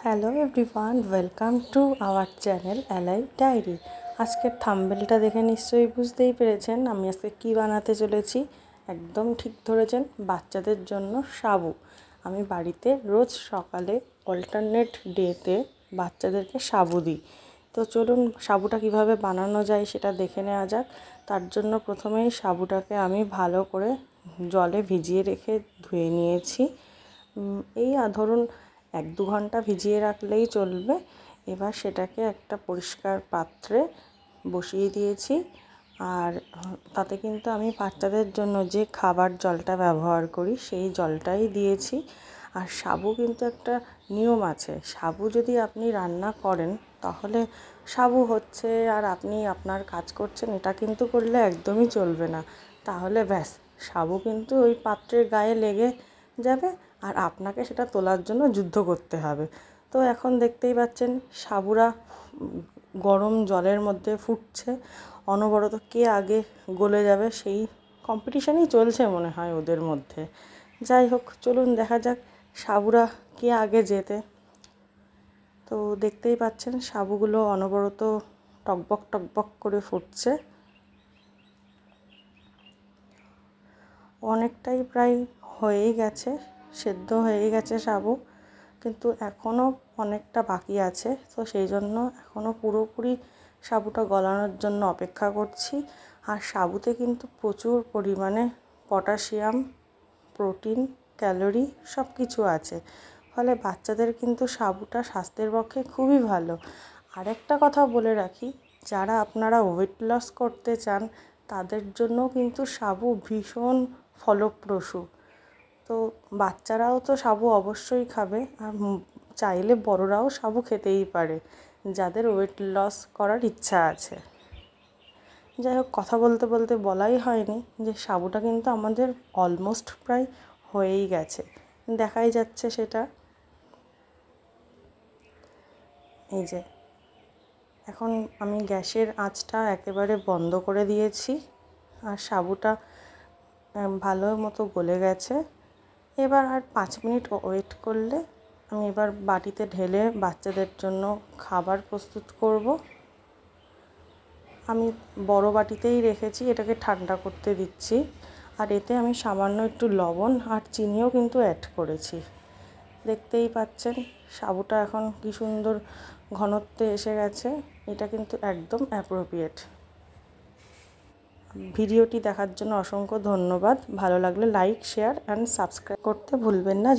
Hello everyone, welcome to our channel alive diary. আজকের থাম্বনেলটা দেখে নিশ্চয়ই বুঝতেই পেরেছেন আমি আজকে কী বানাতে চলেছি। একদম ঠিক ধরেছেন, বাচ্চাদের জন্য সাবু। আমি বাড়িতে রোজ সকালে অল্টারনেট ডেতে বাচ্চাদেরকে সাবু দিই। তো চলুন সাবুটা কিভাবে বানানো যায় সেটা দেখে নেওয়া যাক। তার জন্য প্রথমেই সাবুটাকে আমি ভালো করে জলে ভিজিয়ে রেখে ধুয়ে নিয়েছি। এই ধরুন 1-2 ঘন্টা ভিজিয়ে রাখলেই চলবে। এবার সেটাকে একটা পরিষ্কার পাত্রে বসিয়ে দিয়েছি। আর তাতে কিন্তু আমি বাচ্চাদের জন্য যে খাবার জলটা ব্যবহার করি সেই জলটাই দিয়েছি। আর সাবু কিন্তু একটা নিয়ম আছে, সাবু যদি আপনি রান্না করেন তাহলে সাবু হচ্ছে আর আপনি আপনার কাজ করছেন, এটা কিন্তু করলে একদমই চলবে না। তাহলে ব্যাস সাবু কিন্তু ওই পাত্রের গায়ে লেগে যাবে আর আপনাকে সেটা তোলার জন্য যুদ্ধ করতে হবে। তো এখন দেখতেই পাচ্ছেন সাবুরা গরম জলের মধ্যে ফুটছে, অনবরত কে আগে গলে যাবে সেই কম্পিটিশানই চলছে মনে হয় ওদের মধ্যে। যাই হোক, চলুন দেখা যাক সাবুরা কে আগে জেতে। তো দেখতেই পাচ্ছেন সাবুগুলো অনবরত টকবক টকবক করে ফুটছে। অনেকটাই প্রায় হয়েই গেছে, সেদ্ধ হয়েই গেছে সাবু, কিন্তু এখনও অনেকটা বাকি আছে। তো সেই জন্য এখনও পুরোপুরি সাবুটা গলানোর জন্য অপেক্ষা করছি। আর সাবুতে কিন্তু প্রচুর পরিমাণে পটাশিয়াম, প্রোটিন, ক্যালোরি সব কিছু আছে, ফলে বাচ্চাদের কিন্তু সাবুটা স্বাস্থ্যের পক্ষে খুবই ভালো। আরেকটা কথা বলে রাখি, যারা আপনারা ওয়েট লস করতে চান তাদের জন্য কিন্তু সাবু ভীষণ ফলপ্রসূ। তো বাচ্চারাও তো সাবু অবশ্যই খাবে, আর চাইলে বড়রাও সাবু খেতেই পারে যাদের ওয়েট লস করার ইচ্ছা আছে। যাই হোক, কথা বলতে বলতে বলাই হয়নি যে সাবুটা কিন্তু আমাদের অলমোস্ট প্রায় হয়েই গেছে, দেখাই যাচ্ছে সেটা। এই যে এখন আমি গ্যাসের আঁচটা একেবারে বন্ধ করে দিয়েছি আর সাবুটা ভালো মতো গলে গেছে। এবার আর 5 মিনিট ওয়েট করলে আমি এবার বাটিতে ঢেলে বাচ্চাদের জন্য খাবার প্রস্তুত করব। আমি বড় বাটিতেই রেখেছি, এটাকে ঠান্ডা করতে দিচ্ছি। আর এতে আমি সামান্য একটু লবণ আর চিনিও কিন্তু অ্যাড করেছি। দেখতেই পাচ্ছেন সাবুটা এখন কি সুন্দর ঘনত্বে এসে গেছে, এটা কিন্তু একদম অ্যাপ্রোপ্রিয়েট। ভিডিওটি দেখার জন্য অসংখ্য ধন্যবাদ। ভালো লাগলে লাইক, শেয়ার অ্যান্ড সাবস্ক্রাইব করতে ভুলবেন না।